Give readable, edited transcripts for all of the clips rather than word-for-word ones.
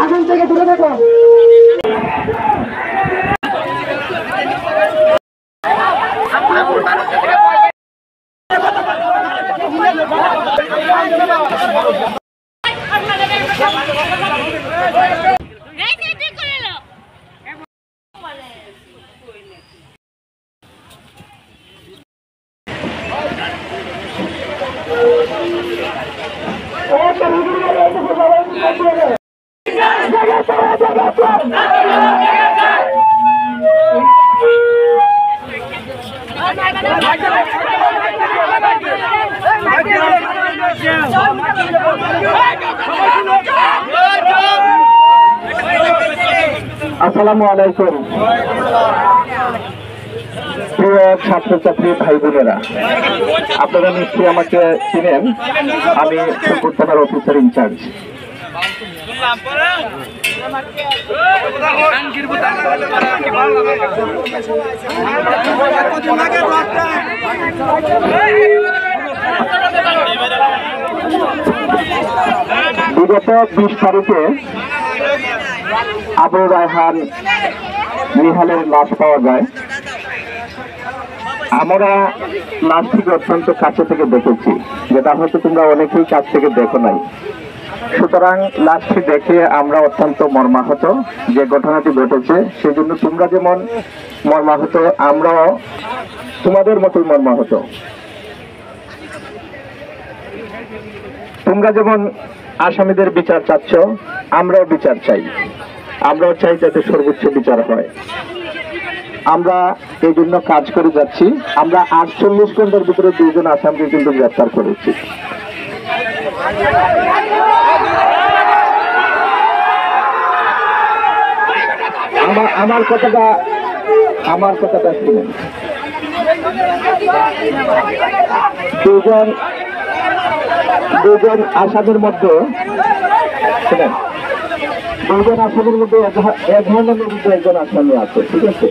আগুন থেকে দূরে থাকো। আসসালামু আলাইকুম প্রিয় ছাত্রছাত্রী ভাই বোনেরা, আপনারা নিশ্চয়ই আমাকে চিনেন। আমি ফুলপুর থানার অফিসার ইনচার্জ। বিগত 20 তারিখে আবু রায়হান নিহালের লাশ পাওয়া যায়। আমরা লাশটিকে অত্যন্ত কাছে থেকে দেখেছি, যেটা হয়তো তোমরা অনেকেই কাছ থেকে দেখো নাই। সুতরাং লাশটি দেখে আমরা অত্যন্ত মর্মাহত, যে ঘটনাটি ঘটেছে সেজন্য তোমরা যেমন মর্মাহত, আমরাও তোমাদের মতোই মর্মাহত। তোমরা যেমন আসামিদের বিচার চাচ্ছ, আমরাও বিচার চাই। আমরাও চাই যাতে সর্বোচ্চ বিচার হয়। আমরা এই জন্য কাজ করে যাচ্ছি। আমরা 48 ঘন্টার ভিতরে 2 জন আসামিকে কিন্তু গ্রেফতার করেছি। আমার কথাটা শুনেন। 2 জন আসামির মধ্যে শুনেন, 2 জন আসামির মধ্যে একজনের বিরুদ্ধে একজন আসামি আছে, ঠিক আছে,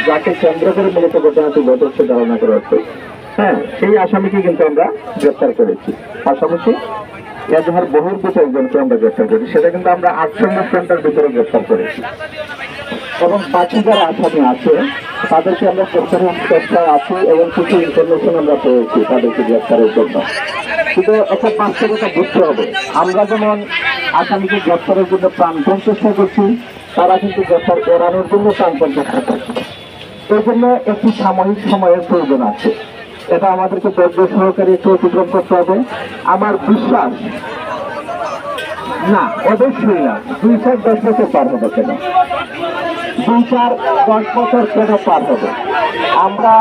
যাকে কেন্দ্র করে মূলত ঘটনাটি ঘটেছে ধারণা করা হচ্ছে। হ্যাঁ, সেই আসামিকে কিন্তু আমরা গ্রেফতার করেছি। পাশাপাশি এজাহার বহির্ভূত একজনকে আমরা গ্রেফতার করেছি, সেটা কিন্তু আমরা 48 ঘন্টার ভিতরে গ্রেফতার করেছি। এবং বাকি যারা আসামি আছে তাদেরকে আমরা গ্রেফতারের চেষ্টায় আছি এবং কিছু ইনফরমেশন আমরা পেয়েছি তাদেরকে গ্রেফতারের জন্য। কিন্তু একটা বাস্তবতা বুঝতে হবে, আমরা যেমন আসামিকে গ্রেফতারের জন্য প্রাণপণ চেষ্টা করছি, তারা কিন্তু গ্রেফতার এড়ানোর জন্য প্রাণপণ চেষ্টা করছে। এই জন্য একটি সাময়িক সময়ের প্রয়োজন আছে। এটা আমাদেরকে ধৈর্য সহকারে একটু অতিক্রম করতে হবে। আমার বিশ্বাস না, অবশ্যই না, 2-4-10 বছর পার হবে কেন, 2-4-10 বছর কেন পার হবে। আমরা